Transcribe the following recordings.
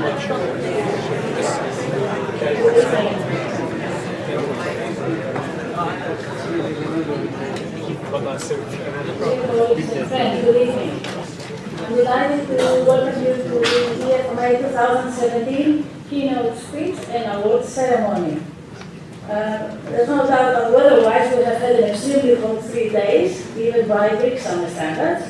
Good evening. I'm delighted to welcome you to the EFMA 2017 Keynote speech and awards ceremony. There's no doubt that weather-wise we have had an extremely hot 3 days, even by Greek summer standards.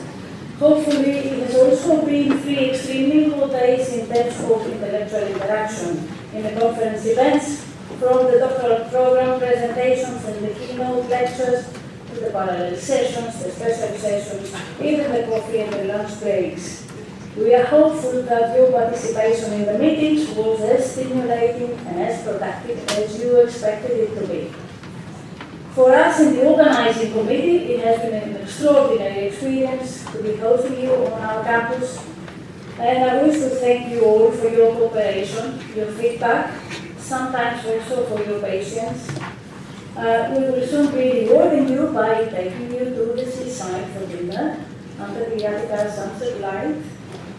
Hopefully, it has also been 3 extremely hot days in terms of intellectual interaction in the conference events, from the doctoral program presentations and the keynote lectures to the parallel sessions, the special sessions, even the coffee and the lunch breaks. We are hopeful that your participation in the meetings was as stimulating and as productive as you expected it to be. For us in the organizing committee, it has been an extraordinary experience to be hosting you on our campus, and I wish to thank you all for your cooperation, your feedback, sometimes also for your patience. We will soon be rewarding you by taking you to the seaside for dinner under the Attica sunset light.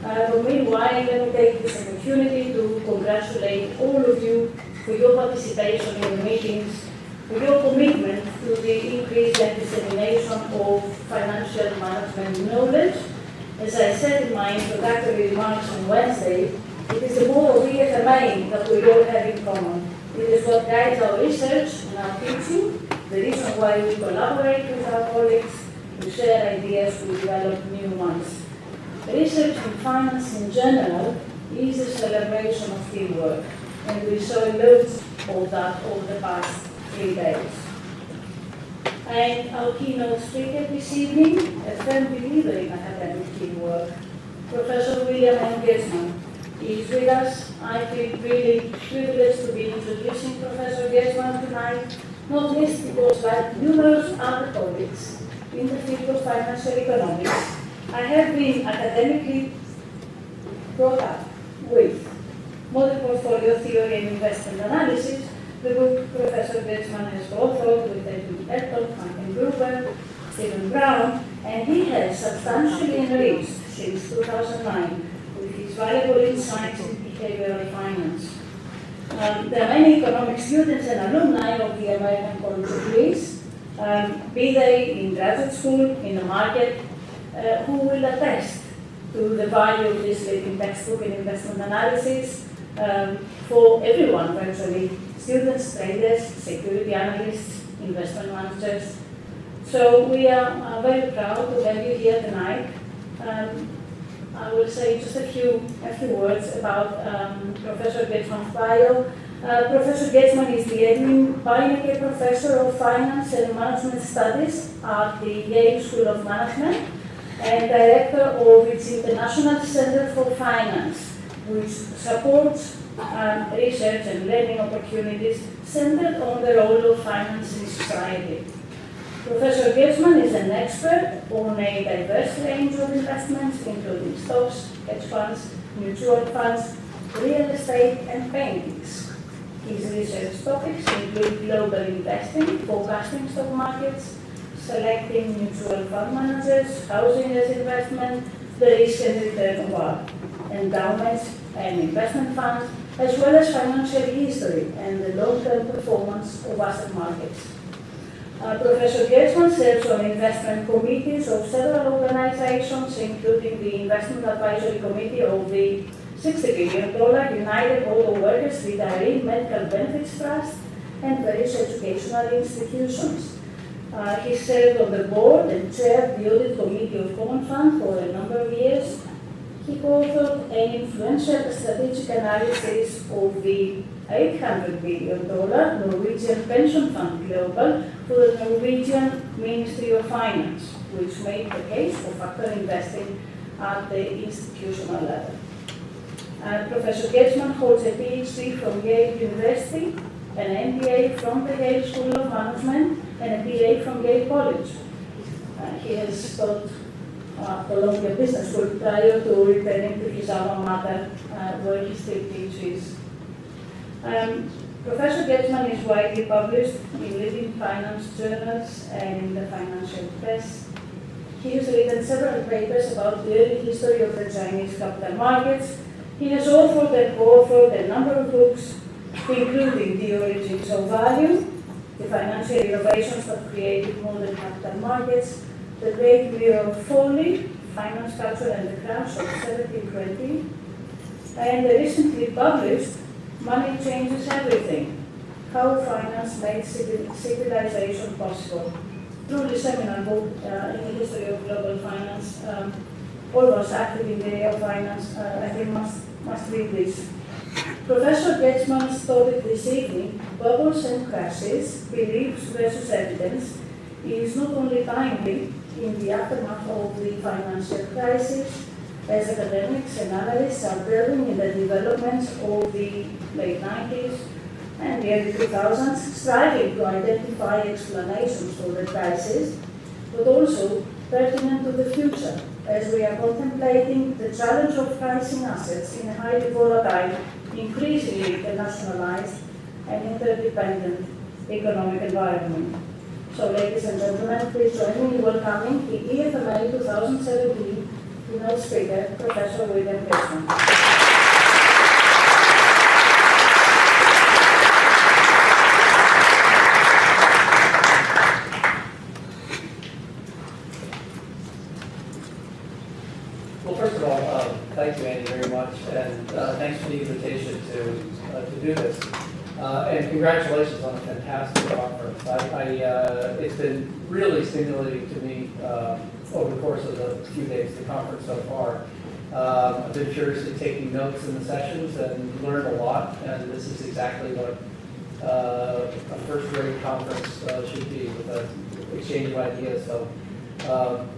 But meanwhile, let me take this opportunity to congratulate all of you for your participation in the meetings, for your commitment to the increase and dissemination of financial management knowledge. As I said in my introductory remarks on Wednesday, it is the motto of EFMA that we all have in common. It is what guides our research and our teaching, the reason why we collaborate with our colleagues, we share ideas, we develop new ones. Research in finance in general is a celebration of teamwork, and we saw loads of that over the past 3 days. And our keynote speaker this evening, a firm believer in academic teamwork, Professor William M. Goetzmann, is with us. I feel really privileged to be introducing Professor Goetzmann tonight, not least because, like numerous other colleagues in the field of financial economics, I have been academically brought up with model portfolio theory and investment analysis, the book Professor Goetzmann has authored with Edwin Elton, Franklin Gruber, Stephen Brown, and he has substantially enriched since 2009 with his valuable insights in behavioral finance. There are many economic students and alumni of the American College of Greece, be they in graduate school, in the market, who will attest to the value of this living textbook in investment analysis for everyone, virtually, students, traders, security analysts, investment managers. So we are very proud to have you here tonight. I will say just a few words about Professor Goetzmann's bio. Professor Goetzmann is the Edwin Beinecke Professor of Finance and Management Studies at the Yale School of Management and Director of its International Center for Finance, which supports research and learning opportunities centered on the role of finance in society. Professor Goetzmann is an expert on a diverse range of investments, including stocks, hedge funds, mutual funds, real estate, and paintings. His research topics include global investing, forecasting stock markets, selecting mutual fund managers, housing as investment, the risk and return of our endowments and investment funds, as well as financial history and the long-term performance of asset markets. Professor Goetzmann serves on investment committees of several organizations, including the Investment Advisory Committee of the $60 billion United Auto Workers Retiree Medical Benefits Trust and various educational institutions. He served on the board and chaired the Audit Committee of Common Fund for a number of years. He co-authored an influential strategic analysis of the $800 billion Norwegian Pension Fund Global for the Norwegian Ministry of Finance, which made the case for factor investing at the institutional level. Professor Goetzmann holds a PhD from Yale University, an MBA from the Yale School of Management, and a BA from Yale College. He has taught Columbia Business School prior to returning to his alma mater, where he still teaches. Professor Goetzmann is widely published in leading finance journals and in the financial press. He has written several papers about the early history of the Chinese capital markets, He has authored and co-authored a number of books, including The Origins of Value, The Financial Innovations That Created Modern Capital Markets, The Great Wheel of Folly, Finance Culture and the Crash of 1720, and the recently published Money Changes Everything, How Finance Made Civilization Possible. Truly seminal book in the history of global finance. All of us active in the area of finance, I think must read this. Professor Goetzmann stated this evening, bubbles and crashes, beliefs versus evidence, is not only timely in the aftermath of the financial crisis, as academics and analysts are delving in the developments of the late 90s and the early 2000s, striving to identify explanations for the crisis, but also pertinent to the future, as we are contemplating the challenge of pricing assets in a highly volatile, increasingly internationalized and interdependent economic environment. So, ladies and gentlemen, please join me in welcoming the EFMA 2017 keynote speaker, Professor William Goetzmann. Well, first of all, thank you, Andy, very much, and thanks for the invitation to do this. And congratulations on a fantastic conference. It's been really stimulating to me over the course of the few days of the conference so far. I've been curiously taking notes in the sessions and learned a lot, and this is exactly what a first-rate conference should be, with an exchange of ideas. So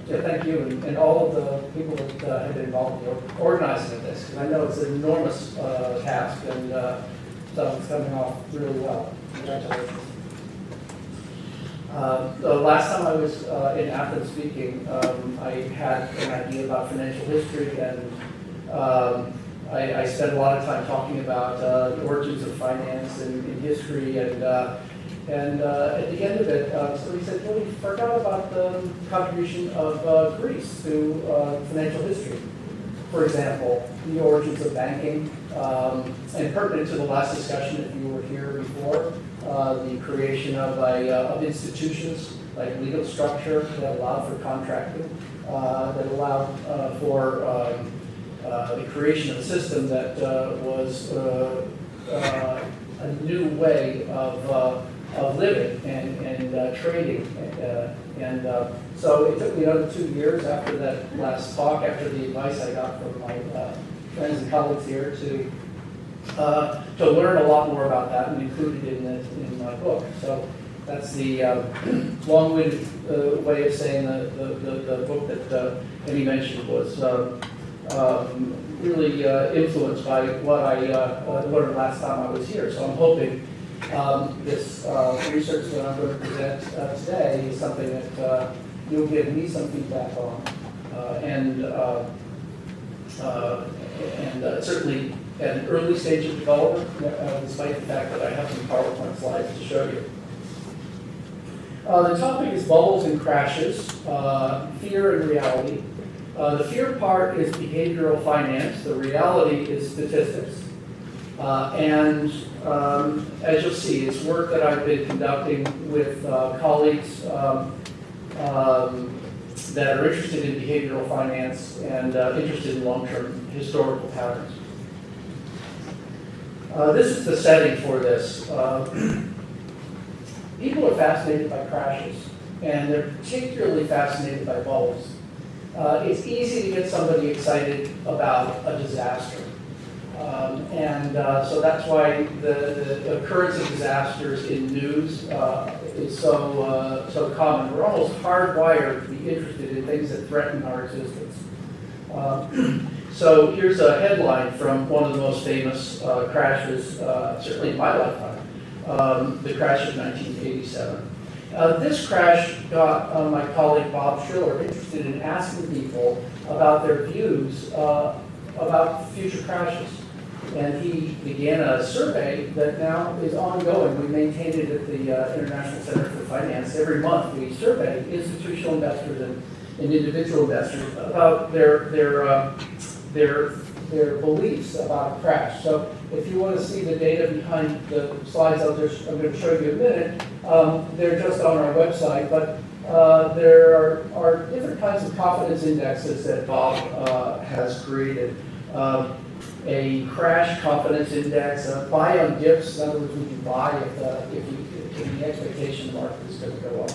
thank you, and all of the people that have been involved in organizing this, because I know it's an enormous task, and so it's coming off really well. Congratulations. The last time I was in Athens speaking, I had an idea about financial history, and I spent a lot of time talking about the origins of finance and history, and at the end of it, somebody said, well, we forgot about the contribution of Greece to financial history. For example, the origins of banking, and pertinent to the last discussion, if you were here before, the creation of institutions like legal structure that allowed for contracting, that allowed for the creation of a system that was a new way of living and trading. So it took me another 2 years after that last talk, after the advice I got from my friends and colleagues here, to learn a lot more about that and include it in my book. So that's the long-winded way of saying the book that Andy mentioned was really influenced by what I learned last time I was here. So I'm hoping this research that I'm going to present today is something that you'll give me some feedback on, and certainly at an early stage of development, despite the fact that I have some PowerPoint slides to show you. The topic is bubbles and crashes, fear and reality. The fear part is behavioral finance. The reality is statistics. And as you'll see, it's work that I've been conducting with colleagues that are interested in behavioral finance and interested in long-term historical patterns. This is the setting for this. People are fascinated by crashes, and they're particularly fascinated by bubbles. It's easy to get somebody excited about a disaster. So that's why the occurrence of disasters in news is so common. We're almost hardwired to be interested in things that threaten our existence. So here's a headline from one of the most famous crashes, certainly in my lifetime, the crash of 1987. This crash got my colleague Bob Schiller interested in asking people about their views about future crashes. And he began a survey that now is ongoing. We maintain it at the International Center for Finance. Every month we survey institutional investors and individual investors about their their beliefs about a crash. So if you want to see the data behind the slides I'm going to show you in a minute, they're just on our website. But there are different kinds of confidence indexes that Bob has created. A crash confidence index, a buy on dips. In other words, would you buy if the expectation market is going to go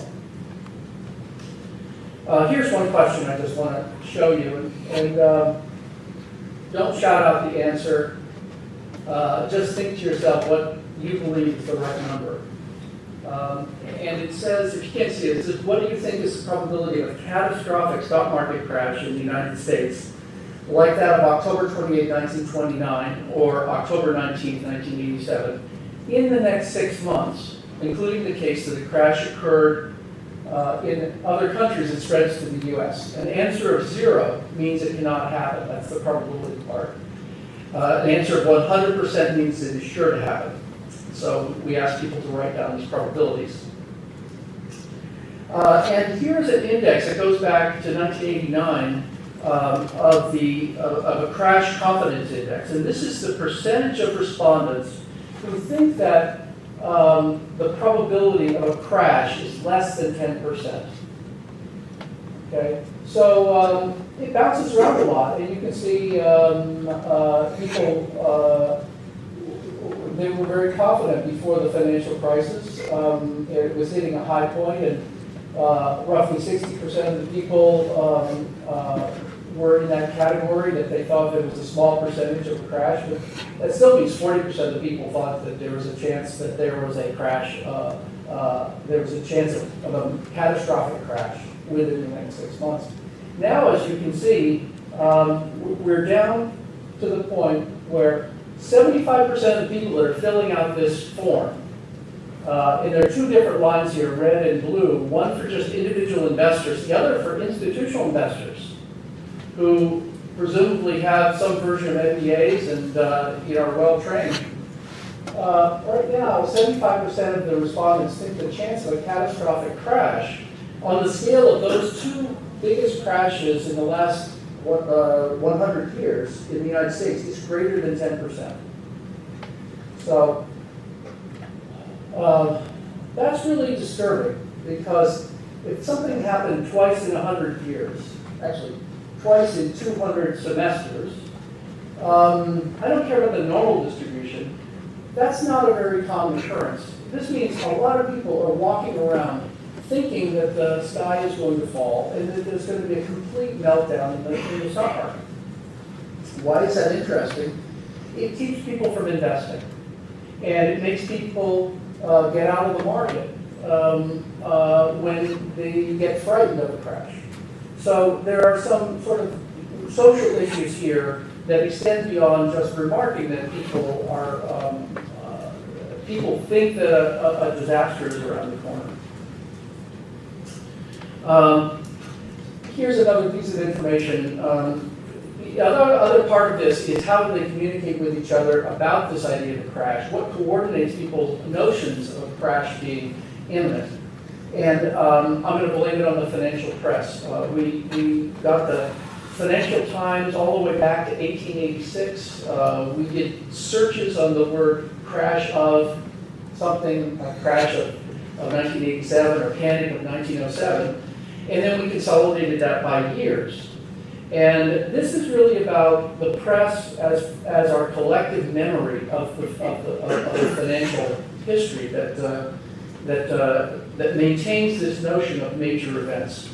up? Here's one question I just want to show you, and don't shout out the answer. Just think to yourself what you believe is the right number. And it says, if you can't see it, it says, what do you think is the probability of a catastrophic stock market crash in the United States, like that of October 28, 1929, or October 19, 1987, in the next 6 months, including the case that the crash occurred in other countries and spreads to the U.S. An answer of 0 means it cannot happen. That's the probability part. An answer of 100% means it is sure to happen. So we ask people to write down these probabilities. And here's an index that goes back to 1989 of a crash confidence index. And this is the percentage of respondents who think that the probability of a crash is less than 10%. Okay, so it bounces around a lot, and you can see people. They were very confident before the financial crisis. It was hitting a high point, and roughly 60% of the people were in that category, that they thought there was a small percentage of a crash. But that still means 40% of the people thought that there was a chance that there was a crash. There was a chance of a catastrophic crash within the next 6 months. Now, as you can see, we're down to the point where 75% of the people that are filling out this form, and there are two different lines here, red and blue, one for just individual investors, the other for institutional investors who presumably have some version of MBAs and are well trained. Right now, 75% of the respondents think the chance of a catastrophic crash on the scale of those two biggest crashes in the last 100 years in the United States is greater than 10%. So that's really disturbing, because if something happened twice in 100 years, actually twice in 200 semesters, I don't care about the normal distribution, that's not a very common occurrence. This means a lot of people are walking around thinking that the sky is going to fall and that there's going to be a complete meltdown in the stock market. Why is that interesting? It keeps people from investing, and it makes people get out of the market when they get frightened of a crash. So there are some sort of social issues here that extend beyond just remarking that people are people think that a disaster is around the corner. Here's another piece of information. The other part of this is how do they communicate with each other about this idea of a crash? What coordinates people's notions of a crash being imminent? And I'm going to blame it on the financial press. We got the Financial Times all the way back to 1886. We did searches on the word crash of something, a crash of 1987 or panic of 1907. And then we consolidated that by years. And this is really about the press as our collective memory of the financial history that maintains this notion of major events.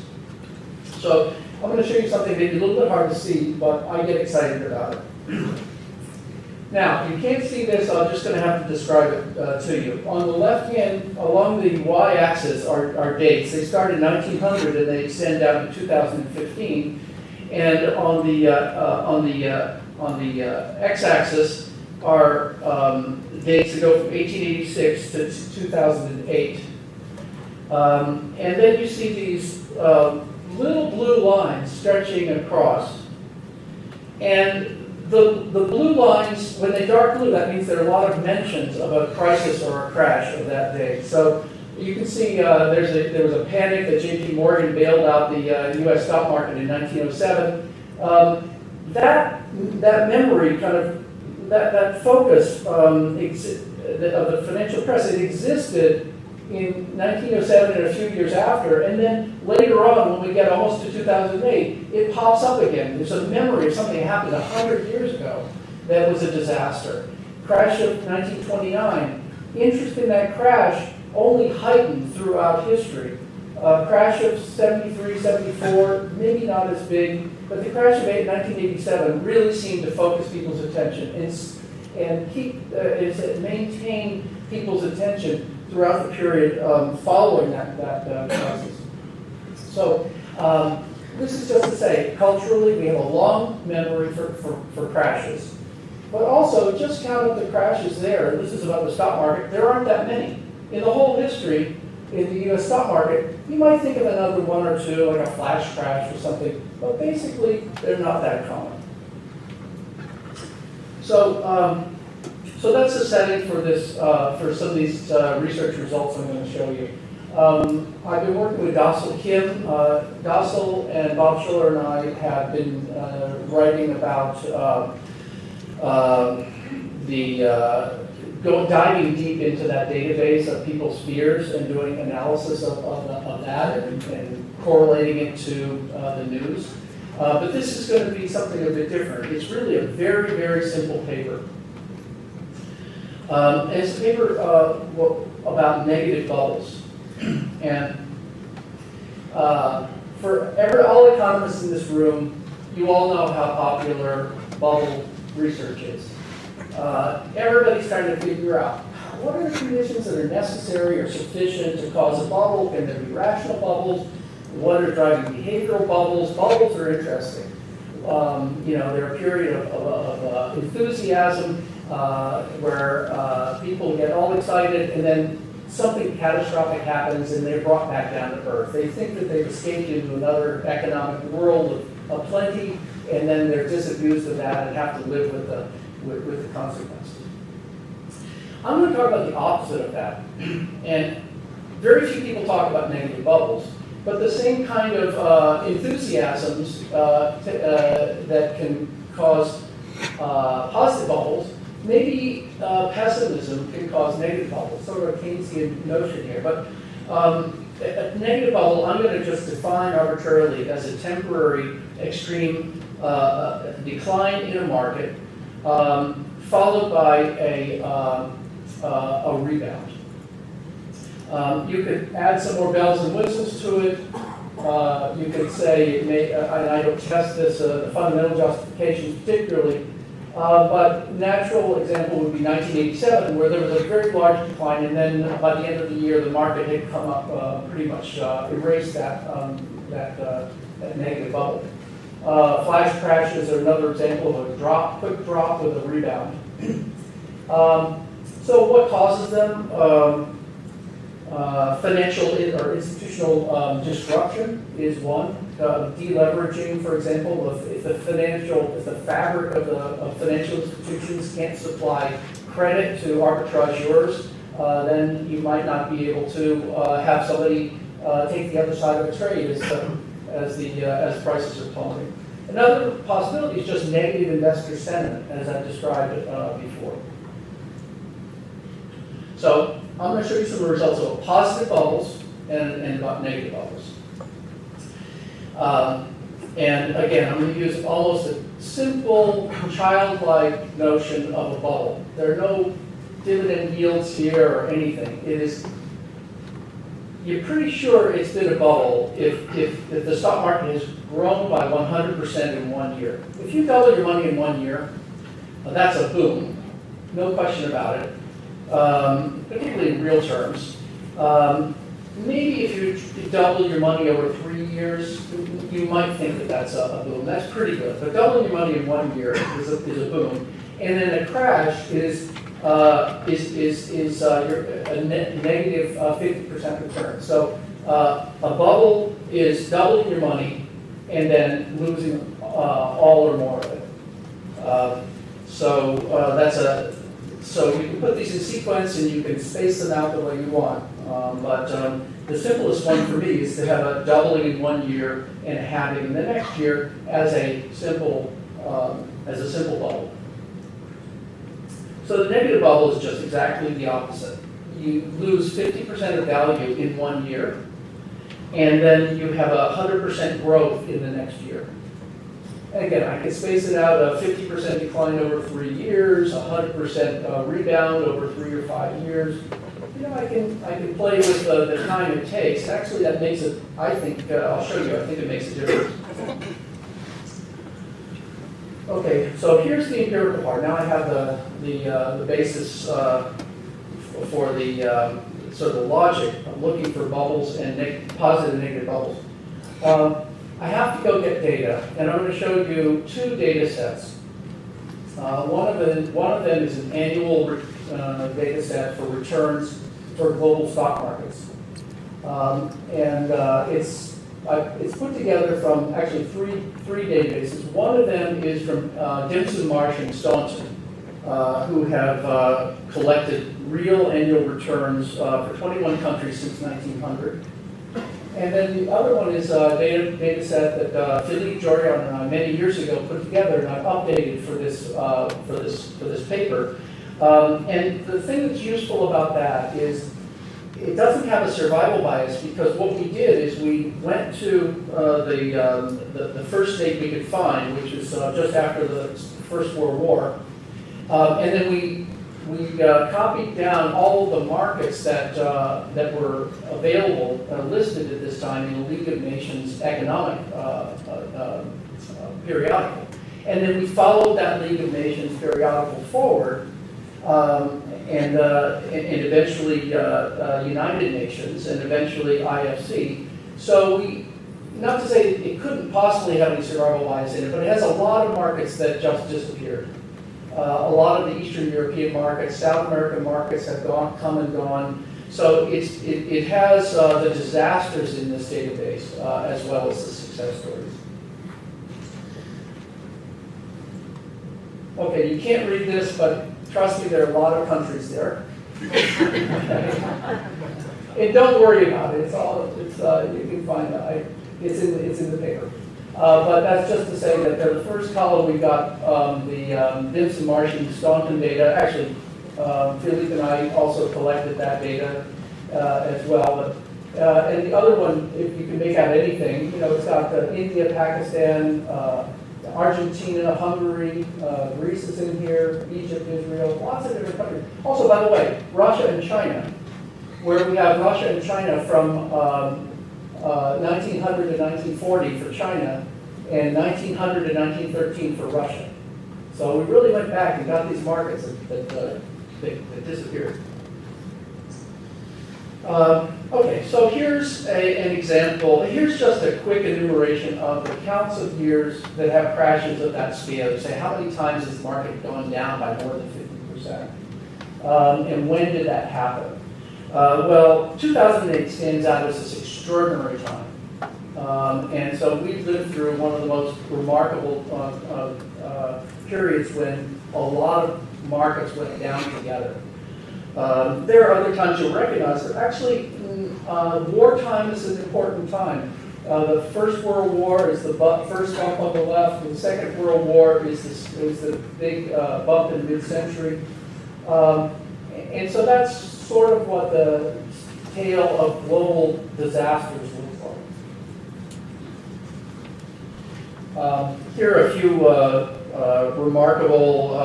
So I'm going to show you something maybe a little bit hard to see, but I get excited about it. Now, you can't see this, I'm just going to have to describe it to you. On the left hand, along the y-axis are dates. They start in 1900 and they extend down to 2015. And on the x-axis are dates that go from 1886 to 2008. And then you see these little blue lines stretching across. And the blue lines, when they dark blue, that means there are a lot of mentions of a crisis or a crash of that day. So you can see there was a panic that J.P. Morgan bailed out the U.S. stock market in 1907. that memory kind of, that focus of the financial press, it existed in 1907 and a few years after, and then later on, when we get almost to 2008, it pops up again. There's a memory of something that happened 100 years ago that was a disaster. Crash of 1929. Interest in that crash only heightened throughout history. Crash of 73, 74, maybe not as big, but the crash of 1987 really seemed to focus people's attention and maintain people's attention throughout the period following that crisis. So this is just to say, culturally, we have a long memory for crashes. But also, just count up the crashes there. This is about the stock market. There aren't that many. In the whole history, in the U.S. stock market, you might think of another one or two, like a flash crash or something, but basically, they're not that common. So, so that's the setting for this, for some of these research results I'm going to show you. I've been working with Goetzmann Kim. Goetzmann and Bob Schiller and I have been writing about diving deep into that database of people's fears and doing analysis of that and correlating it to the news. But this is going to be something a bit different. It's really a very, very simple paper. It's a paper about negative bubbles. And for all economists in this room, you all know how popular bubble research is. Everybody's trying to figure out what are the conditions that are necessary or sufficient to cause a bubble. Can there be rational bubbles? What are driving behavioral bubbles? Bubbles are interesting. They're a period of enthusiasm where people get all excited and then something catastrophic happens and they're brought back down to earth. They think that they've escaped into another economic world of plenty, and then they're disabused of that and have to live with the consequences. I'm going to talk about the opposite of that. And very few people talk about negative bubbles, but the same kind of enthusiasms that can cause positive bubbles, maybe pessimism can cause negative bubbles, sort of a Keynesian notion here. But a negative bubble, I'm going to just define arbitrarily as a temporary extreme decline in a market, followed by a rebound. You could add some more bells and whistles to it. You could say it may, and I don't test this, the fundamental justifications particularly, but natural example would be 1987, where there was a very large decline, and then by the end of the year, the market had come up pretty much erased that negative bubble. Flash crashes are another example of a quick drop with a rebound. So what causes them? Financial or institutional disruption is one. Deleveraging, for example, if the fabric of financial institutions can't supply credit to arbitrageurs, then you might not be able to have somebody take the other side of a trade as prices are plummeting. Another possibility is just negative investor sentiment, as I described before. So I'm going to show you some results of positive bubbles and about negative bubbles. And again, I'm going to use almost a simple, childlike notion of a bubble. There are no dividend yields here or anything. It is, you're pretty sure it's been a bubble if the stock market has grown by 100% in 1 year. If you double your money in 1 year, that's a boom, no question about it. Particularly in real terms. Maybe if you double your money over 3 years, you might think that that's a boom. That's pretty good. But doubling your money in 1 year is a boom. And then a crash is a negative 50% return. So a bubble is doubling your money and then losing all or more of it. So you can put these in sequence and you can space them out the way you want. But the simplest one for me is to have a doubling in 1 year and a halving in the next year as a simple as a simple bubble. So the negative bubble is just exactly the opposite. You lose 50% of value in 1 year, and then you have 100% growth in the next year. And again, I can space it out, a 50% decline over 3 years, 100% rebound over 3 or 5 years. You know, I can play with the time it takes. Actually, that makes it, I think, I'll show you, I think it makes a difference. Okay, so here's the empirical part. Now I have the basis for the sort of the logic of looking for bubbles and positive and negative bubbles. I have to go get data, and I'm going to show you 2 data sets. One of them is an annual data set for returns for global stock markets, and it's put together from actually three databases. One of them is from Goetzmann, Marsh, and Staunton, who have collected real annual returns for 21 countries since 1900. And then the other one is a data set that Philippe Jorion and I many years ago put together, and I've updated for this paper. And the thing that's useful about that is it doesn't have a survival bias, because what we did is we went to the first date we could find, which is just after the First World War, and then we copied down all of the markets that were available, listed at this time in the League of Nations economic periodical. And then we followed that League of Nations periodical forward, and eventually United Nations, and eventually IFC. So not to say it couldn't possibly have any survival bias in it, but it has a lot of markets that just disappeared. A lot of the Eastern European markets, South American markets have come and gone. So it has the disasters in this database as well as the success stories. Okay, you can't read this, but trust me, there are a lot of countries there. And don't worry about it. You can find it. It's in the paper. But that's just to say that the first column we got the Goetzmann, Marsh, and Staunton data. Actually, Philippe and I also collected that data as well. But, and the other one, if you can make out anything, it's got India, Pakistan, Argentina, Hungary, Greece is in here, Egypt, Israel, lots of different countries. Also, by the way, Russia and China, where we have Russia and China from 1900 to 1940 for China, and 1900 to 1913 for Russia. So we really went back and got these markets that disappeared. Okay, so here's an example. Here's just a quick enumeration of the counts of years that have crashes of that scale. You say, how many times has the market gone down by more than 50%? And when did that happen? Well, 2008 stands out as this extraordinary time. And so we've lived through one of the most remarkable periods when a lot of markets went down together. There are other times you'll recognize that actually wartime is an important time. The First World War is the first bump on the left, and the Second World War is the big bump in mid-century. And so that's sort of what the tale of global disasters looks like. Here are a few remarkable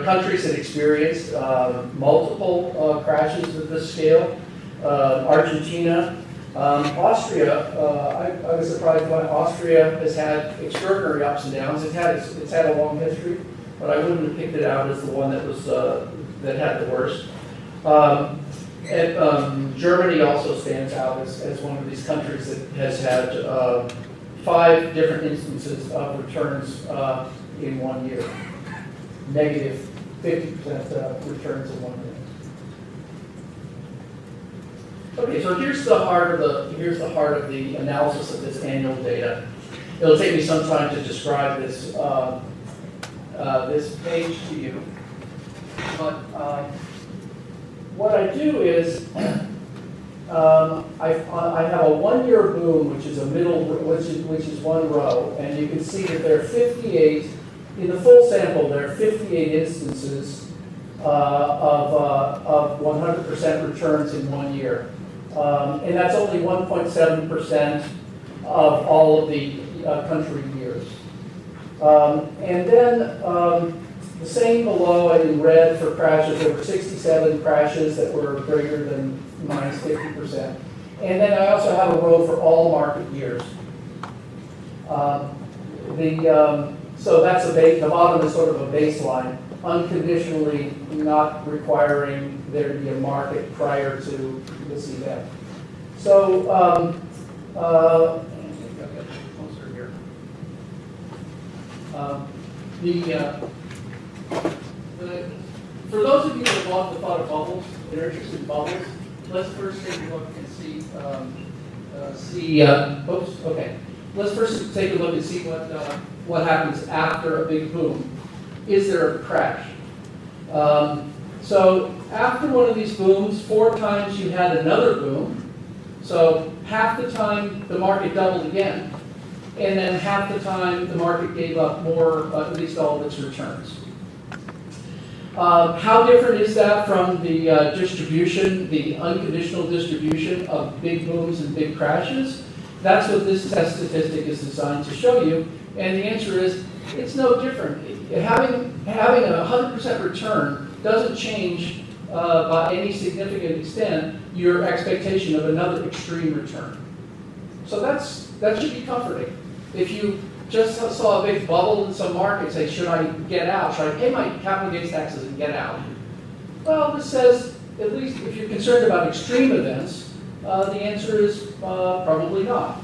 countries that experienced multiple crashes of this scale. Argentina, Austria. I was surprised by Austria has had extraordinary ups and downs. It's had a long history, but I wouldn't have picked it out as the one that was that had the worst. And Germany also stands out as one of these countries that has had 5 different instances of returns in 1 year. Negative 50% returns in 1 year. Okay, so here's the heart of the analysis of this annual data. It'll take me some time to describe this this page to you, but what I do is I have a 1 year boom, which is a middle, which is one row, and you can see that there are 58, in the full sample, there are 58 instances of 100% returns in 1 year. And that's only 1.7% of all of the country years. And then the same below in red for crashes, there were 67 crashes that were greater than minus 50%. And then I also have a row for all market years. So that's the bottom is sort of a baseline, unconditionally not requiring there to be a market prior to this event. So, closer here. For those of you that love the thought of bubbles, that are interested in bubbles, let's first take a look and see. Let's first take a look and see what happens after a big boom. Is there a crash? So after one of these booms, 4 times you had another boom. So half the time the market doubled again, and then half the time the market gave up more, at least all of its returns. How different is that from the distribution, the unconditional distribution of big booms and big crashes? That's what this test statistic is designed to show you, and the answer is it's no different. Having a 100% return doesn't change by any significant extent your expectation of another extreme return. So that should be comforting. If you just saw a big bubble in some market, say, should I get out? Should I pay my capital gains taxes and get out? Well, this says, at least if you're concerned about extreme events, the answer is probably not.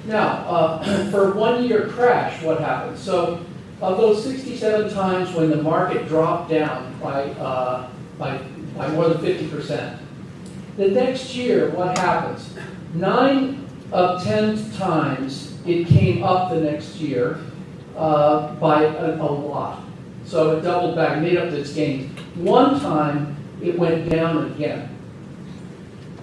Now, for 1 year crash, what happens? So, of those 67 times when the market dropped down by more than 50%, the next year, what happens? 9 of 10 times it came up the next year by a lot. So it doubled back, made up its gains. 1 time it went down again.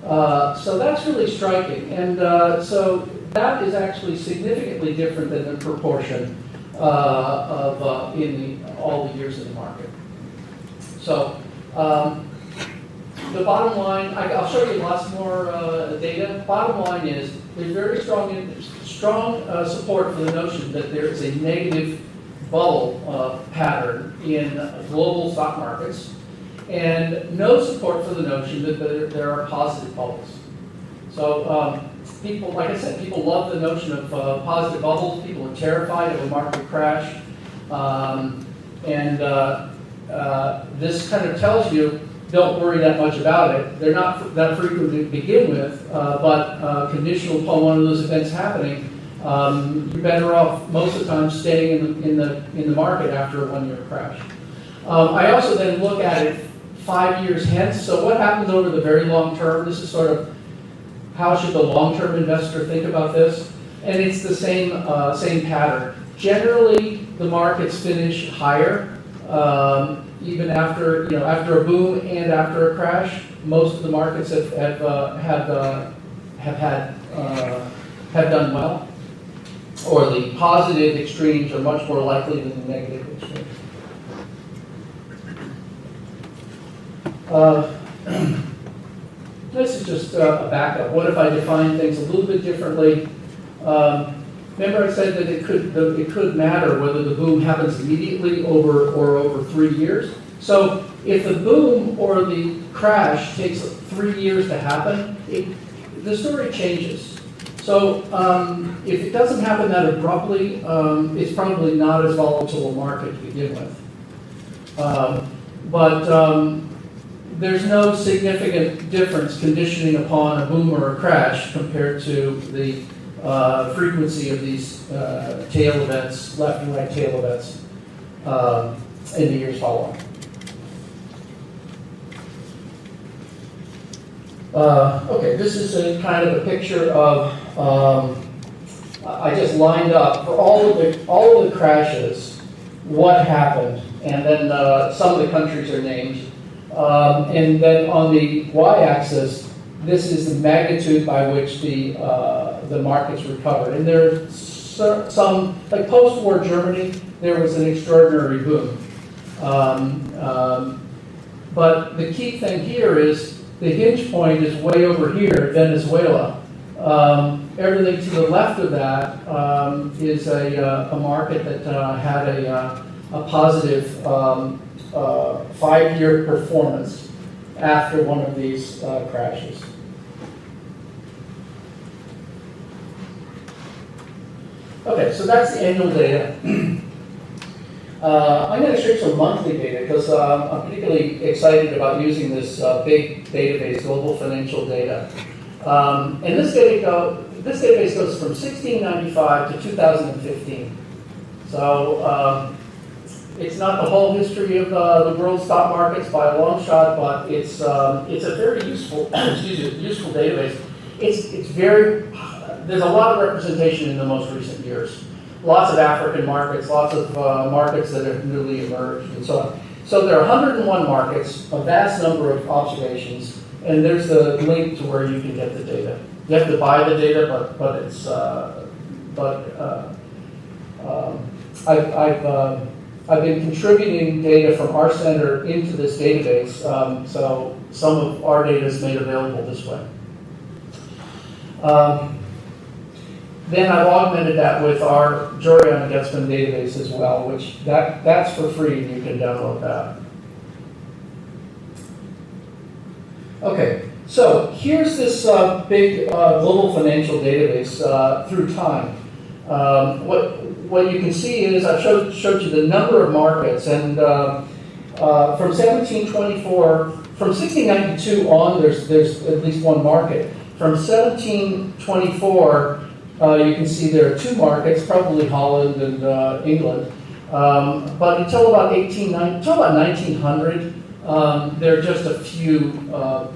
So that's really striking. And so that is actually significantly different than the proportion of all the years in the market. So the bottom line, I'll show you lots more data. Bottom line is there's very strong support for the notion that there is a negative bubble pattern in global stock markets, and no support for the notion that there are positive bubbles. So people, like I said, people love the notion of positive bubbles. People are terrified of a market crash. This kind of tells you, don't worry that much about it. They're not that frequent to begin with, but conditional upon one of those events happening, you're better off most of the time staying in the market after a 1 year crash. I also then look at it 5 years hence. So what happens over the very long term? This is sort of how should the long-term investor think about this? And it's the same pattern. Generally, the markets finish higher, even after a boom and after a crash. Most of the markets have done well, or the positive extremes are much more likely than the negative extremes. This is just a backup. What if I define things a little bit differently? Remember I said that it could matter whether the boom happens immediately or over 3 years. So if the boom or the crash takes 3 years to happen, the story changes. So if it doesn't happen that abruptly, it's probably not as volatile a market to begin with. But there's no significant difference conditioning upon a boom or a crash compared to the frequency of these tail events, left and right tail events, in the years following. Okay, this is a kind of a picture of, I just lined up for all of the crashes, what happened, and then some of the countries are named. And then on the y-axis, this is the magnitude by which the markets recovered. And there's some, like post-war Germany, there was an extraordinary boom. But the key thing here is the hinge point is way over here, Venezuela. Everything to the left of that is a market that had a positive 5-year performance after one of these crashes. Okay, so that's the annual data. I'm going to show you some monthly data because I'm particularly excited about using this big database, global financial data. And this database goes from 1695 to 2015. So it's not the whole history of the world stock markets by a long shot, but it's a very useful, useful database. It's very, there's a lot of representation in the most recent years. Lots of African markets, lots of markets that have newly emerged, and so on. So there are 101 markets, a vast number of observations, and there's the link to where you can get the data. You have to buy the data, but it's I've been contributing data from our center into this database, so some of our data is made available this way. Then I've augmented that with our Jorion Goetzmann database as well, which that's for free, and you can download that. Okay, so here's this big global financial database through time. What you can see is I've showed you the number of markets, and from 1724, from 1692 on, there's at least one market. From 1724. You can see there are 2 markets, probably Holland and England. But until about 1900, there are just a few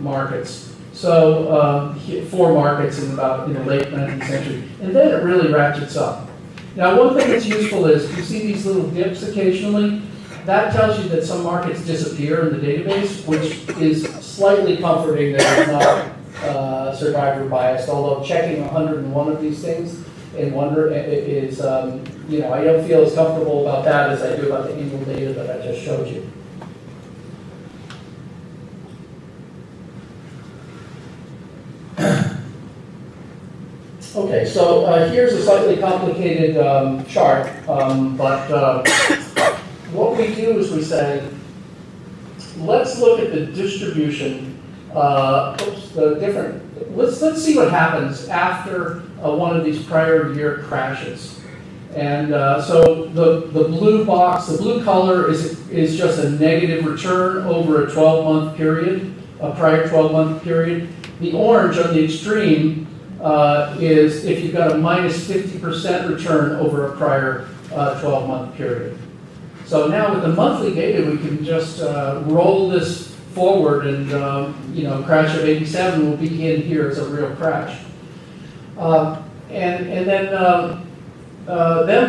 markets. So 4 markets in about the late 19th century. And then it really ratchets up. Now, one thing that's useful is you see these little dips occasionally. That tells you that some markets disappear in the database, which is slightly comforting that it's not survivor biased, although checking 101 of these things and wonder is, I don't feel as comfortable about that as I do about the annual data that I just showed you. Okay, so here's a slightly complicated chart, but what we do is we say, let's look at the distribution. Let's see what happens after one of these prior year crashes. And so the blue box, the blue color is just a negative return over a 12-month period, a prior 12-month period. The orange on the extreme is if you've got a minus 50% return over a prior 12-month period. So now with the monthly data, we can just roll this forward, and crash of '87 will begin here as a real crash. And then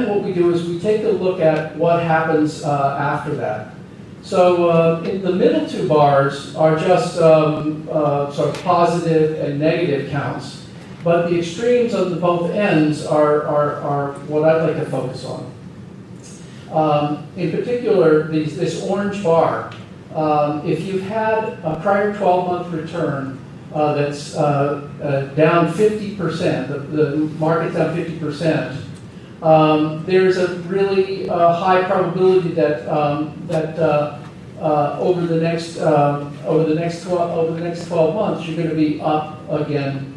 what we do is we take a look at what happens after that. So in the middle 2 bars are just sort of positive and negative counts, but the extremes of both ends are what I'd like to focus on. In particular, this orange bar. If you've had a prior 12-month return that's down 50%, the market's down 50%, there's a really high probability that over the next 12 months you're going to be up again.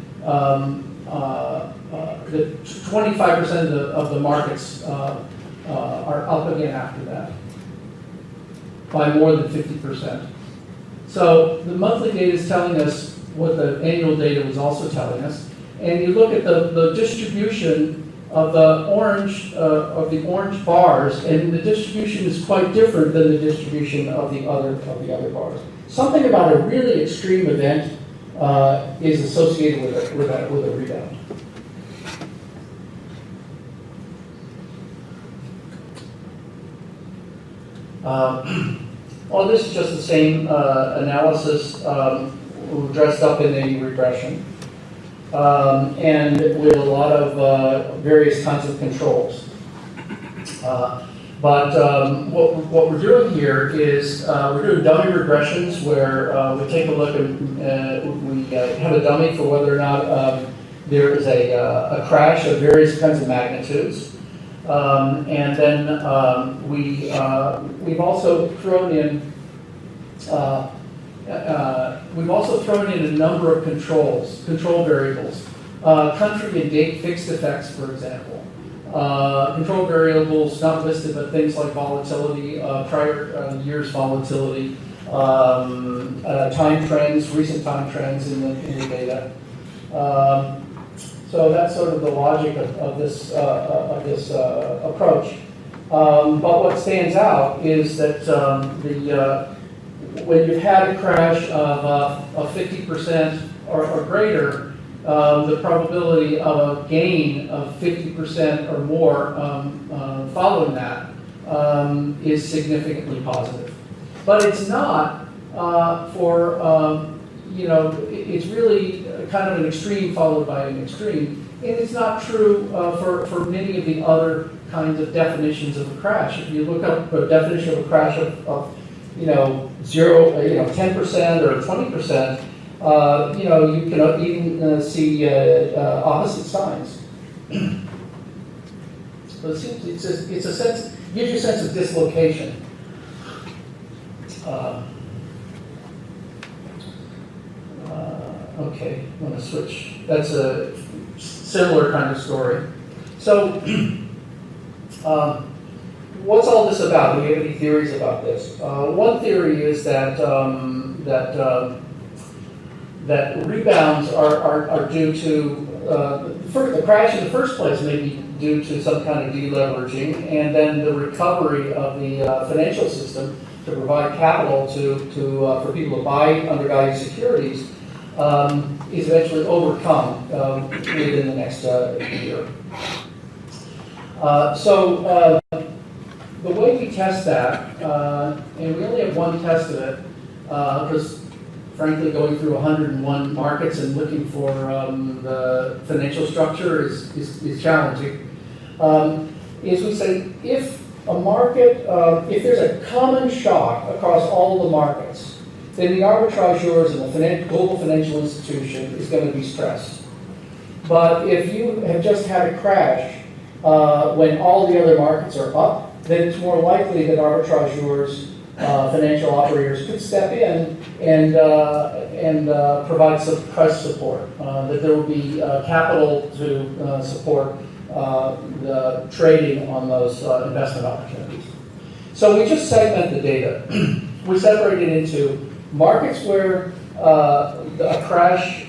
The 25% of the markets are up again after that, by more than 50%. So the monthly data is telling us what the annual data was also telling us. And you look at the distribution of the orange bars, and the distribution is quite different than the distribution of the other bars. Something about a really extreme event is associated with a rebound. Well, this is just the same analysis. dressed up in a regression, and with a lot of various kinds of controls. But what we're doing here is we're doing dummy regressions where we take a look and we have a dummy for whether or not there is a crash of various kinds of magnitudes. And then we've also thrown in a number of control variables, country and date fixed effects, for example. Control variables not listed, but things like volatility, prior years volatility, time trends, recent time trends in the data. So that's sort of the logic of this approach. But what stands out is that when you've had a crash of 50% or greater, the probability of a gain of 50% or more following that is significantly positive. But it's not it's really kind of an extreme followed by an extreme. And it's not true for many of the other kinds of definitions of a crash. If you look up a definition of a crash of 10% or 20%, you can even see opposite signs. So it seems it's a sense, gives you a sense of dislocation. Okay, I'm going to switch. That's a similar kind of story. So, what's all this about? Do we have any theories about this? One theory is that that rebounds are due to the crash in the first place may be due to some kind of deleveraging, and then the recovery of the financial system to provide capital for people to buy undervalued securities is eventually overcome within the next year. So the way we test that, and we only have one test of it, because frankly going through 101 markets and looking for the financial structure is challenging, is we say if a market, if there's a common shock across all the markets, then the arbitrageurs and the global financial institution is going to be stressed. But if you have just had a crash when all the other markets are up, then it's more likely that arbitrageurs, financial operators, could step in and provide some price support. That there will be capital to support the trading on those investment opportunities. So we just segment the data. We separate it into markets where a crash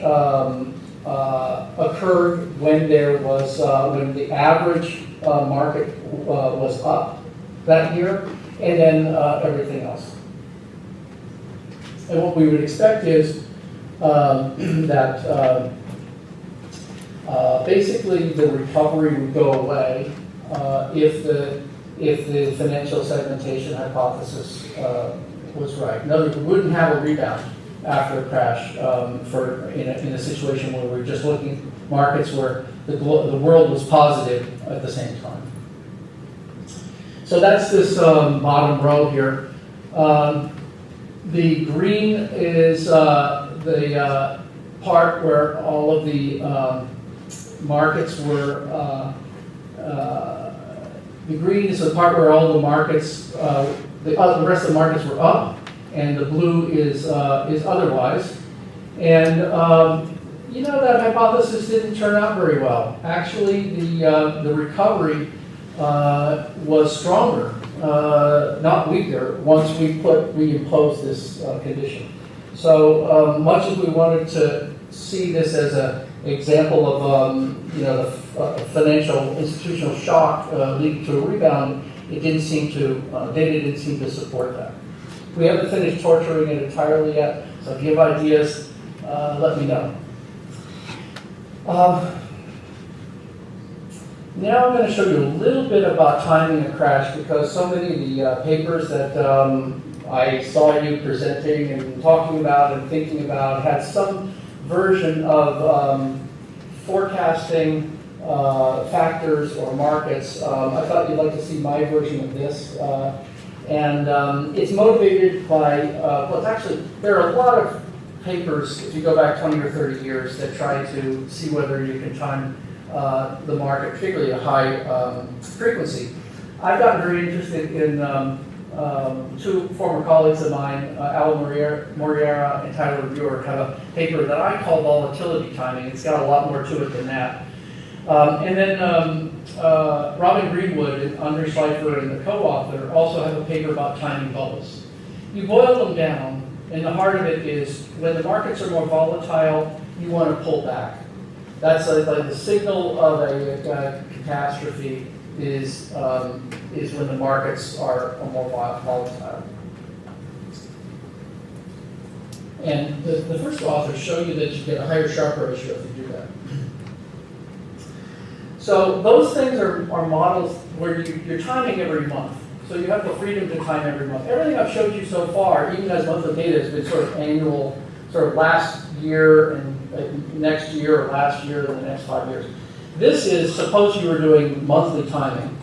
occurred when there was when the average market was up that year, and then everything else. And what we would expect is that basically the recovery would go away if the financial segmentation hypothesis was right. In other words, we wouldn't have a rebound after a crash in a situation where we're just looking markets where the world was positive at the same time. So that's this bottom row here. The green is the part where all of the markets were. The green is the part where all the markets, the rest of the markets were up, and the blue is otherwise. And that hypothesis didn't turn out very well. Actually, the recovery was stronger, not weaker, once we imposed this condition. So much as we wanted to see this as an example of the financial institutional shock leading to a rebound, data didn't seem to support that. We haven't finished torturing it entirely yet, so if you have ideas, let me know. Now I'm going to show you a little bit about timing a crash, because so many of the papers that I saw you presenting and talking about and thinking about, had some version of forecasting factors or markets. I thought you'd like to see my version of this. And it's motivated by, well, it's actually, there are a lot of papers, if you go back 20 or 30 years, that try to see whether you can time the market, particularly at high frequency. I've gotten very interested in two former colleagues of mine, Alan Moriera and Tyler Buer, have a paper that I call volatility timing. It's got a lot more to it than that. And then Robin Greenwood and Andre Schleifer and the co-author also have a paper about timing bubbles. You boil them down, and the heart of it is when the markets are more volatile, you want to pull back. That's like the signal of a catastrophe is when the markets are more volatile. And the first authors show you that you get a higher Sharpe ratio if you do that. So those things are models where you're timing every month. So you have the freedom to time every month. Everything I've showed you so far, even as monthly data, has been sort of annual, sort of last year and next year, or last year and the next 5 years. This is, suppose you were doing monthly timing.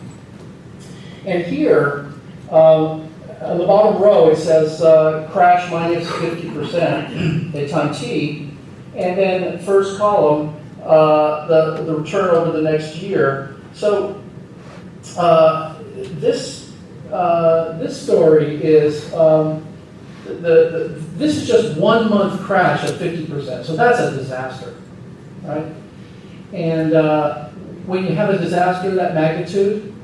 And here, on the bottom row, it says crash minus 50% at time t. And then first column, the return over the next year. So this story is this is just 1 month crash of 50%. So that's a disaster, right? And when you have a disaster of that magnitude,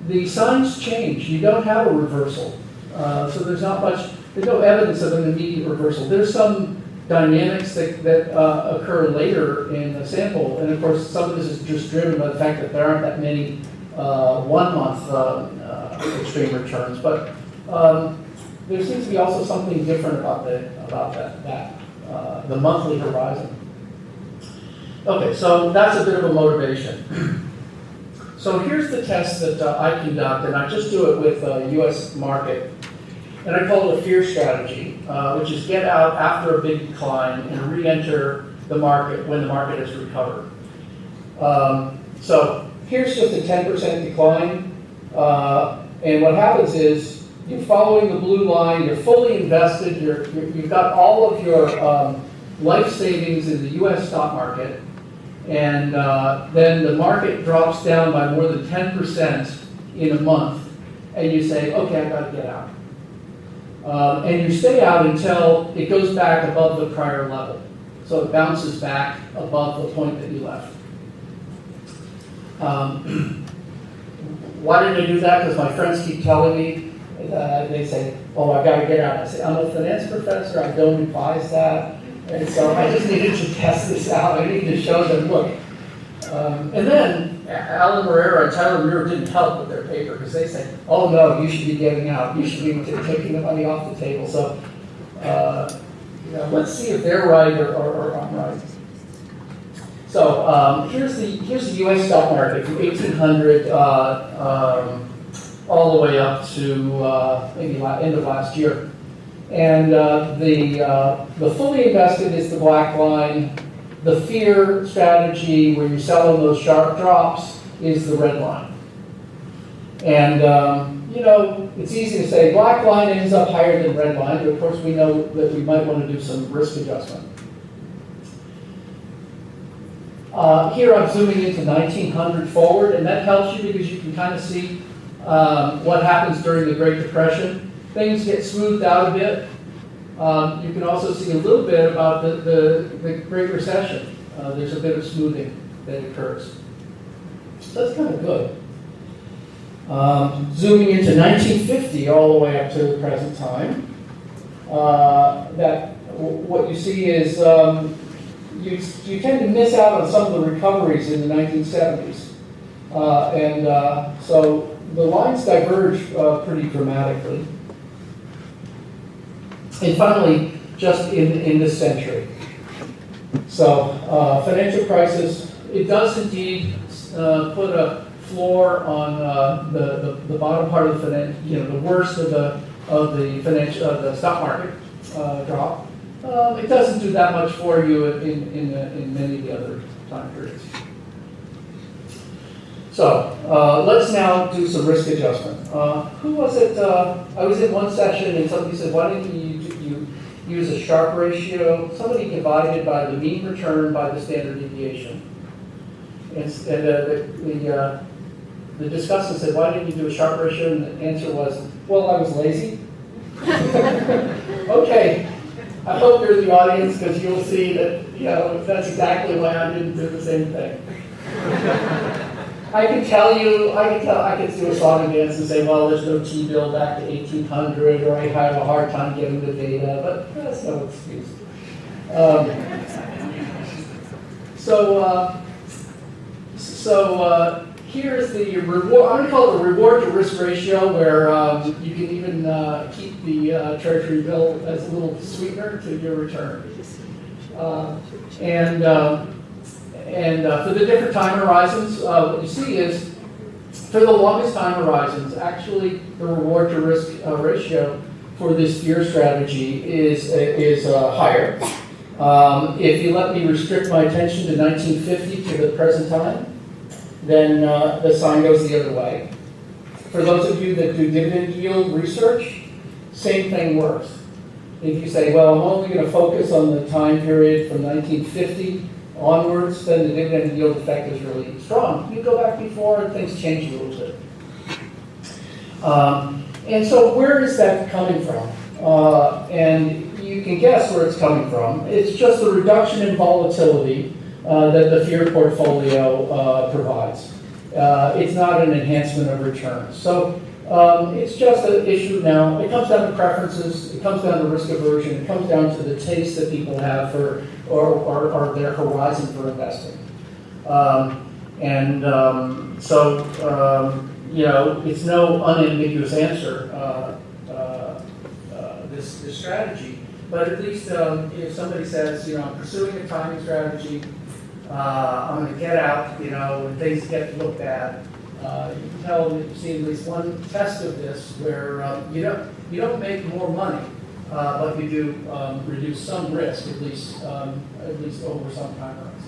the signs change. You don't have a reversal. So there's no evidence of an immediate reversal. There's some dynamics that occur later in the sample. And of course, some of this is just driven by the fact that there aren't that many 1 month extreme returns. But there seems to be also something different about the monthly horizon. Okay, so that's a bit of a motivation. So here's the test that I conduct, and I just do it with the U.S. market. And I call it a fear strategy, which is get out after a big decline and re-enter the market when the market has recovered. So here's just a 10% decline. And what happens is you're following the blue line, you're fully invested, you've got all of your life savings in the U.S. stock market, and then the market drops down by more than 10% in a month, and you say, okay, I've got to get out. And you stay out until it goes back above the prior level. So it bounces back above the point that you left. Why did I do that? Because my friends keep telling me, they say, oh, I've got to get out. I say, I'm a finance professor, I don't advise that. And so I just needed to test this out. I needed to show them, look. And then Alan Morera and Tyler Muir didn't help with their paper because they say, oh no, you should be getting out. You should be taking the money off the table. So let's see if they're right or I'm right. So here's the U.S. stock market from 1800 all the way up to maybe end of last year. And the fully invested is the black line. The fear strategy, where you're selling those sharp drops, is the red line. And, it's easy to say black line ends up higher than red line, but of course we know that we might want to do some risk adjustment. Here I'm zooming into 1900 forward, and that helps you because you can kind of see what happens during the Great Depression. Things get smoothed out a bit. You can also see a little bit about the Great Recession. There's a bit of smoothing that occurs. So that's kind of good. Zooming into 1950 all the way up to the present time, what you see is you tend to miss out on some of the recoveries in the 1970s. So the lines diverge pretty dramatically. And finally, just in this century. So financial crisis, it does indeed put a floor on the bottom part of the worst of the of the stock market drop, it doesn't do that much for you in many of the other time periods. So let's now do some risk adjustment. Who was it? I was in one session and somebody said, why didn't you use a Sharpe ratio? Somebody divided by the mean return by the standard deviation. And the discussant said, why didn't you do a Sharpe ratio? And the answer was, well, I was lazy. Okay, I hope you're the audience because you'll see that that's exactly why I didn't do the same thing. I can tell you, I could do a song and dance and say, well, there's no T-bill back to 1800, or I have a hard time getting the data, but that's no excuse. Here's the reward. I'm going to call it the reward to risk ratio, where you can even keep the treasury bill as a little sweetener to your return. For the different time horizons, what you see is, for the longest time horizons, actually the reward to risk ratio for this fear strategy is higher. If you let me restrict my attention to 1950 to the present time, then the sign goes the other way. For those of you that do dividend yield research, same thing works. If you say, well, I'm only going to focus on the time period from 1950 onwards, then the dividend yield effect is really strong. You go back before and things change a little bit. And so where is that coming from? And you can guess where it's coming from. It's just the reduction in volatility that the fear portfolio provides. It's not an enhancement of returns. So it's just an issue now. It comes down to preferences. It comes down to risk aversion. It comes down to the taste that people have for or their horizon for investing. It's no unambiguous answer, this strategy. But at least if somebody says, I'm pursuing a timing strategy, I'm going to get out, when things get looked at, you can tell them that you've seen at least one test of this where you don't make more money, but you do reduce some risk, at least over some time horizons.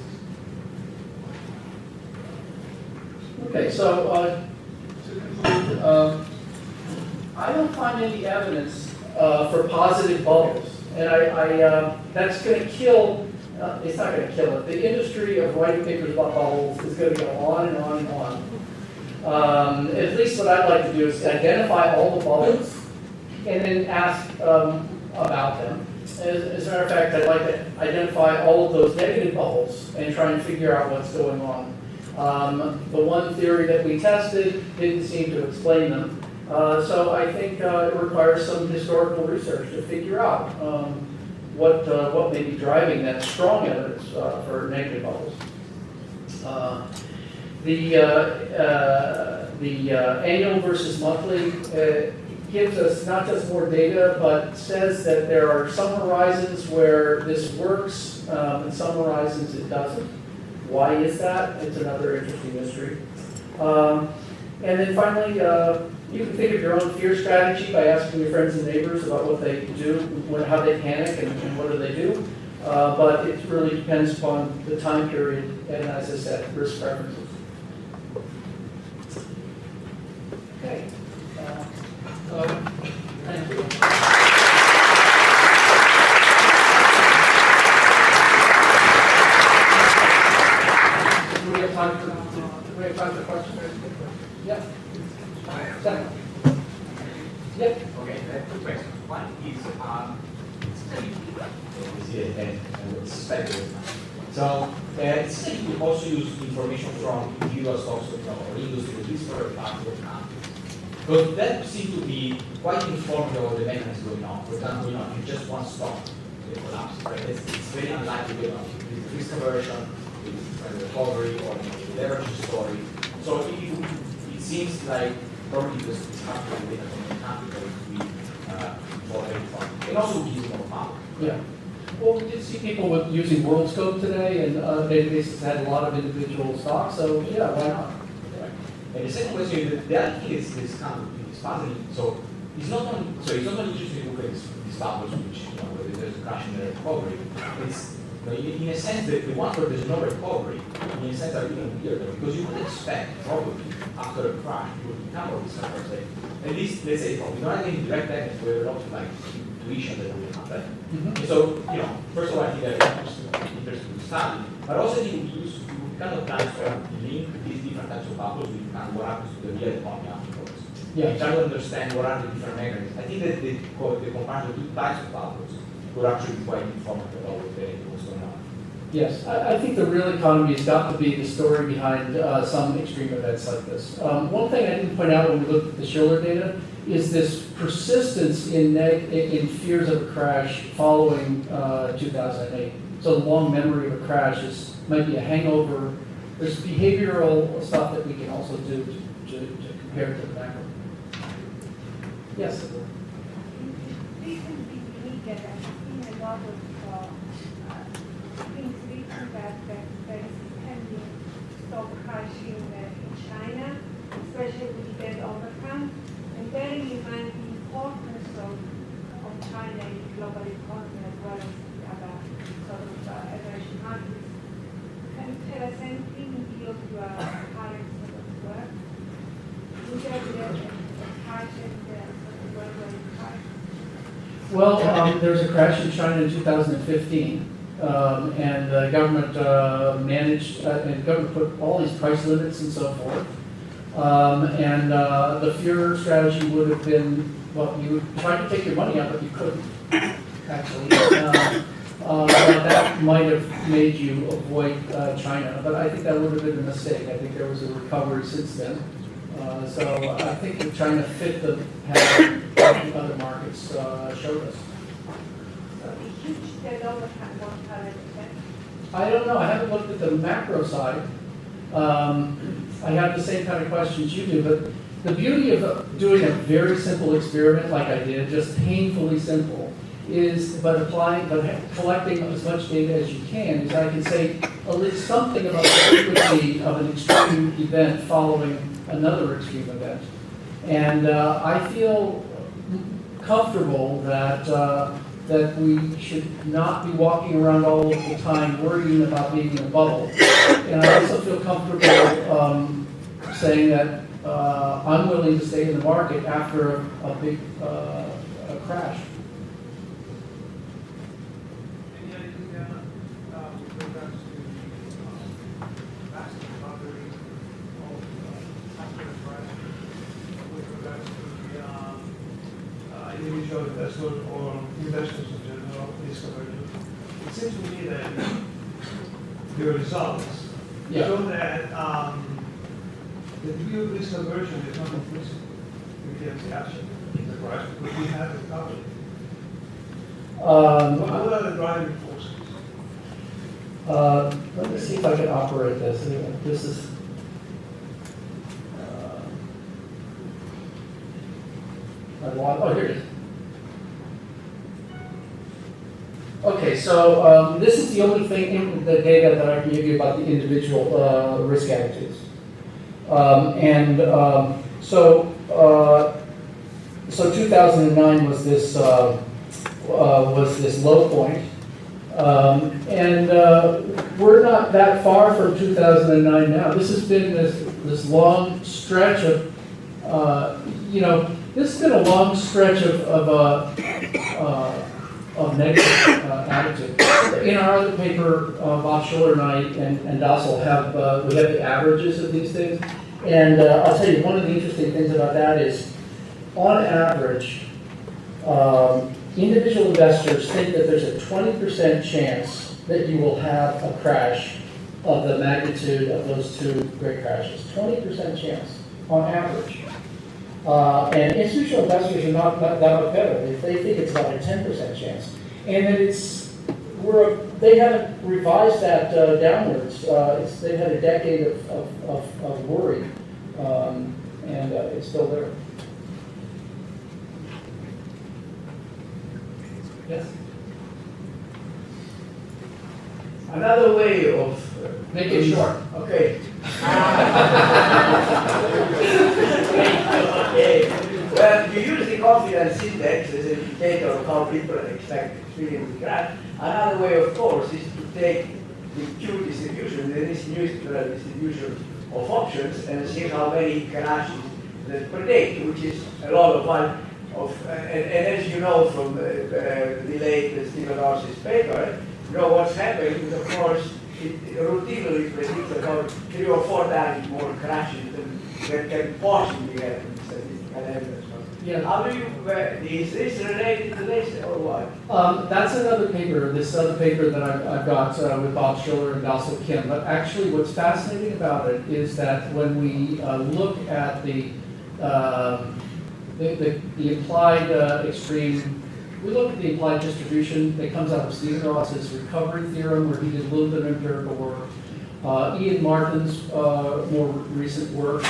Okay, so to conclude, I don't find any evidence for positive bubbles, and that's going to kill. It's not going to kill it. The industry of writing papers about bubbles is going to go on and on and on. At least what I'd like to do is identify all the bubbles and then ask about them. As a matter of fact, I'd like to identify all of those negative bubbles and try and figure out what's going on. The one theory that we tested didn't seem to explain them. So I think it requires some historical research to figure out what may be driving that strong evidence for negative bubbles. The annual versus monthly gives us not just more data, but says that there are some horizons where this works and some horizons it doesn't. Why is that? It's another interesting mystery. And then finally, you can think of your own fear strategy by asking your friends and neighbors about what they do, how they panic, and what do they do. But it really depends upon the time period and, as I said, risk preferences. Okay. Thank you. Do we have time for questions? Yeah. Second. Yep. Okay, I have two questions. One is, it's speculative. So, it's you also use information from individual stocks or industry history part of countries. But that seems to be quite informative of the mechanism going on. For example, in just one stock, it collapses. Right? It's very unlikely with the risk aversion, with recovery, or the leverage story. So it seems like probably this is happening with the country that we already found. And also we use more power. Yeah. Well, we did see people using WorldScope today, and databases had a lot of individual stocks, so yeah, why not? And the second question, the other thing is kind of puzzling. So it's not only interesting to look at these bubbles, which, whether there's a crash and a recovery. It's, in a sense, the ones where there's no recovery, in a sense, are even weirder, because you would expect, probably, after a crash, you would come up with some at least, let's say, we don't have any direct evidence, we have a lot of, intuition that will happen. So, first of all, I think that's interesting to study, but also I think we use kind of try to link these different types of bubbles with kind of what happens to the real economy afterwards. Yeah. Try to understand what are the different mechanisms. I think that the comparison of two types of bubbles could actually be quite informative about what's going on. Yes, I think the real economy has got to be the story behind some extreme events like this. One thing I didn't point out when we looked at the Schiller data is this persistence in fears of a crash following 2008. So the long memory of a crash might be a hangover. There's behavioral stuff that we can also do to compare to the macro. Yes? Recently, we get a lot of things written that there is pending stock crashing in China, especially with the overcome, and bearing in mind the importance of China in the global economy as well as the other sort of emerging markets. Can you tell us anything in view of your current sort of work? Would there be a crash and sort of worldwide crash? Well, there was a crash in China in 2015. And the government managed, and the government put all these price limits and so forth. And the fear strategy would have been, well, you would try to take your money out, but you couldn't, actually. But that might have made you avoid China, but I think that would have been a mistake. I think there was a recovery since then. So I think that China fit the pattern that the other markets showed us. I don't know. I haven't looked at the macro side. I have the same kind of questions you do, but the beauty of doing a very simple experiment like I did, just painfully simple, is but collecting as much data as you can, is I can say at least something about the frequency of an extreme event following another extreme event. And I feel comfortable that we should not be walking around all of the time worrying about being in a bubble. And I also feel comfortable saying that I'm willing to stay in the market after a big crash. Any idea with regards to asset recovery of after the crash, with regards to the individual investors or investors in general, risk aversion? It seems to me that your results show that the degree of risk aversion is not inclusive against the action in the crash because we have recovery. What are the driving forces? Let me see if I can operate this. This is. Oh, here it is. Okay, so this is the only thing in the data that I can give you about the individual risk attitudes. So 2009 was this low point, and we're not that far from 2009 now. This has been this long stretch of this has been a long stretch of negative attitude. In our other paper, Bob Schiller and I and Dossel have the averages of these things. And I'll tell you, one of the interesting things about that is, on average, individual investors think that there's a 20% chance that you will have a crash of the magnitude of those two great crashes. 20% chance, on average. And institutional investors are not that much better. They think it's about a 10% chance. And that they haven't revised that downwards. They've had a decade of worry, and it's still there. Yes? Another way of Make it short. Okay. Well, you use the confidence index as an indicator of how people expect to experience the crash. Another way, of course, is to take the Q distribution, the distribution of options, and see how many crashes that predict, which is a lot of fun. And as you know from the late Stephen Ross's paper, you know what's happening is, of course, it routinely predicts about 3 or 4 times more crashes than can possibly happen in statistical evidence. Yeah. How do you, is this related to this or what? That's another paper, this other paper that I've got with Bob Schiller and also Kim. But actually what's fascinating about it is that when we look at the implied extreme, we look at the implied distribution that comes out of Stephen Ross's recovery theorem, where he did a little bit of empirical work. Ian Martin's more recent work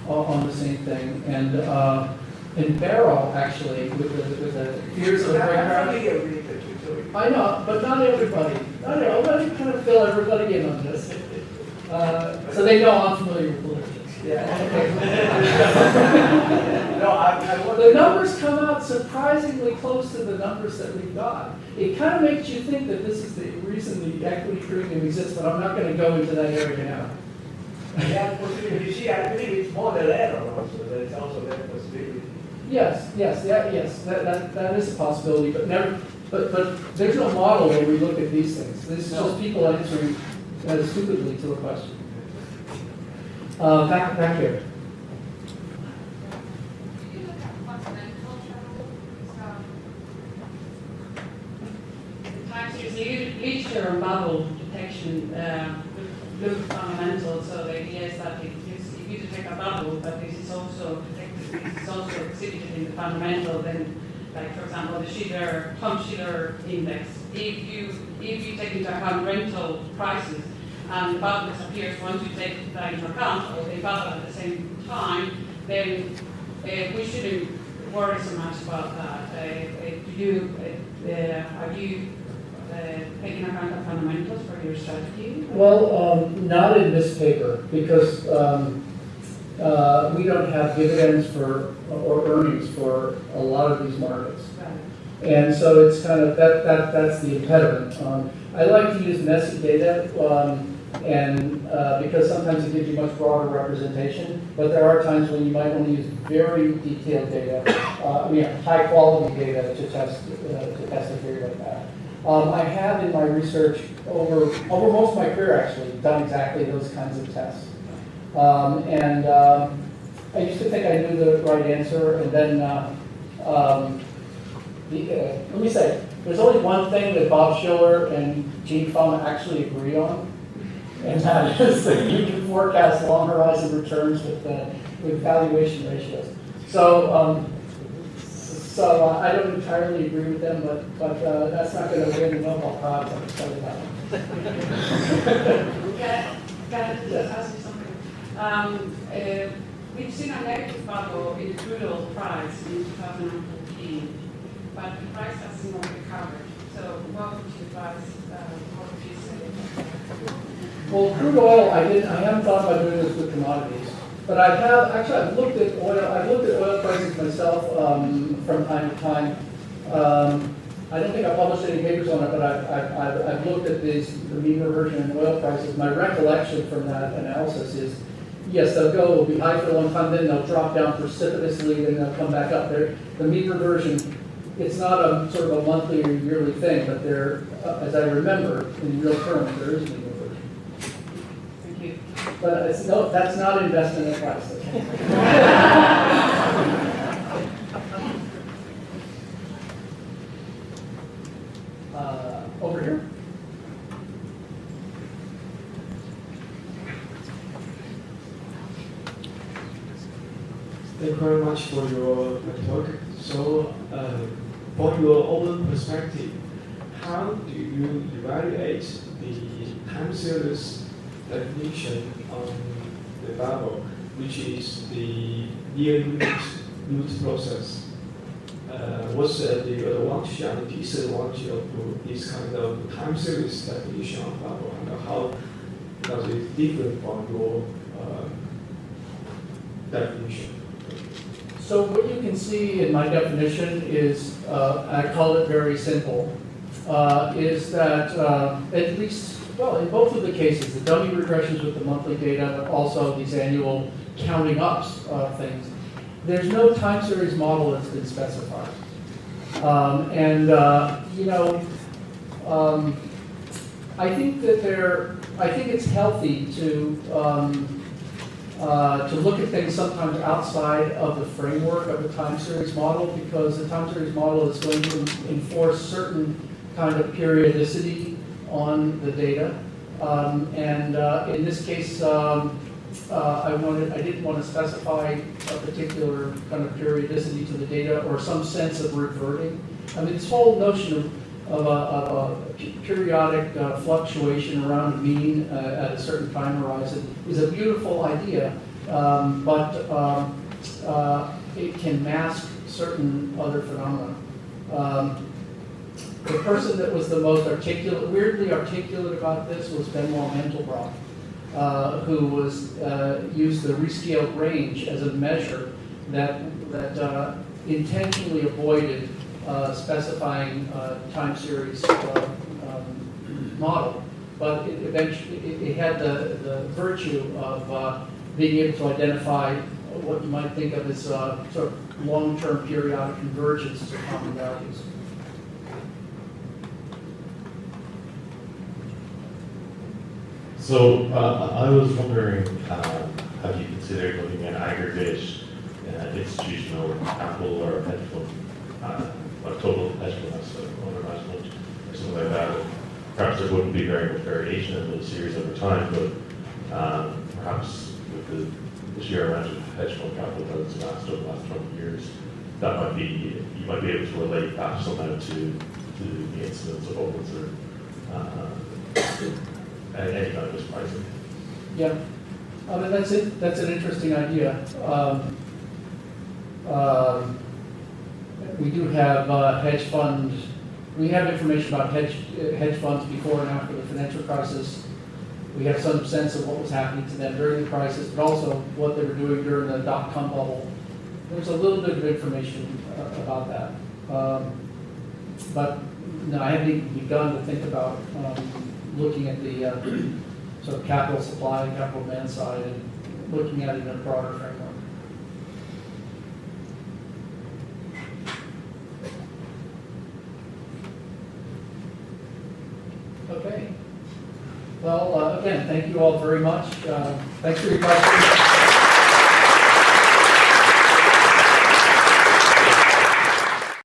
on the same thing, and Barrow actually with the fears of the great crowd. I know, but not everybody. Not everybody. I'm trying to fill everybody in on this, so they know I'm familiar with literature. Yeah. The numbers come out surprisingly close to the numbers that we've got. It kind of makes you think that this is the reason the equity premium exists, but I'm not going to go into that area now. Yeah, you see, I believe it's model error also. There's also that possibility. Yes, that is a possibility, but there's no model where we look at these things. This is just people answering stupidly to a question. Back here. Time series literature on bubble detection look fundamental. So the idea is that if you detect a bubble, but this is also detected, this is also exhibited in the fundamental, then, like for example, the Tom-Schiller index. If you take into account rental prices, and the bubble disappears once you take that into account, or they bubble at the same time, then we shouldn't worry so much about that. Have you taken account of fundamentals for your strategy? Well, not in this paper, because we don't have dividends or earnings for a lot of these markets. Right. And so it's kind of, that's the impediment. I like to use messy data, because sometimes it gives you much broader representation, but there are times when you might want to use very detailed data, high quality data to test a theory like that. I have in my research over most of my career actually done exactly those kinds of tests. I used to think I knew the right answer, and then let me say, there's only one thing that Bob Schiller and Gene Fung actually agree on, and that is that you can forecast long horizon returns with valuation ratios. So I don't entirely agree with them, but that's not going to win the Nobel Prize, I can tell you that. Can I just ask you something? We've seen a negative bubble in the crude oil price in 2014, but the price has not recovered. So what would you advise, what would you say? Well, crude oil, I haven't thought about doing this with commodities, but I've looked at oil prices myself from time to time. I don't think I published any papers on it, but I've looked at the mean reversion in oil prices. My recollection from that analysis is, yes, they'll be high for a long time, then they'll drop down precipitously, then they'll come back up. The mean reversion, it's not a sort of a monthly or yearly thing, but as I remember, in real terms, there is mean reversion. Thank you. But that's not investment advice. Over here. Thank you very much for your talk. So, from your own perspective, how do you evaluate the time series definition on the bubble, which is the near unit process? What's the advantage and disadvantage of this kind of time series definition of bubble, and how does it differ from your definition? So what you can see in my definition is, I call it very simple, is that at least, well, in both of the cases, the dummy regressions with the monthly data, but also these annual counting ups things, there's no time series model that's been specified. I think that I think it's healthy to look at things sometimes outside of the framework of the time series model, because the time series model is going to enforce certain kind of periodicity on the data. In this case, I didn't want to specify a particular kind of periodicity to the data or some sense of reverting. I mean, this whole notion of a periodic fluctuation around a mean at a certain time horizon is a beautiful idea, but it can mask certain other phenomena. The person that was the most weirdly articulate about this was Benoit Mandelbrot, who used the rescaled range as a measure that intentionally avoided specifying time series model, but it had the virtue of being able to identify what you might think of as sort of long-term periodic convergence to common values. So I was wondering, have you considered looking at aggregate institutional capital or hedge fund, or total hedge fund asset under management, or something like that? Perhaps there wouldn't be very much variation in those series over time, but perhaps with the sheer amount of hedge fund capital that's amassed over the last 20 years, that might be, you might be able to relate that somehow to the incidence of bubbles or any kind of mispricing. Yeah, I mean, that's it. That's an interesting idea. We do have hedge funds. We have information about hedge funds before and after the financial crisis. We have some sense of what was happening to them during the crisis, but also what they were doing during the dot-com bubble. There's a little bit of information about that. But no, I haven't even begun to think about looking at the sort of capital supply and capital demand side and looking at it in a broader framework. Okay. Well, again, thank you all very much. Thanks for your questions.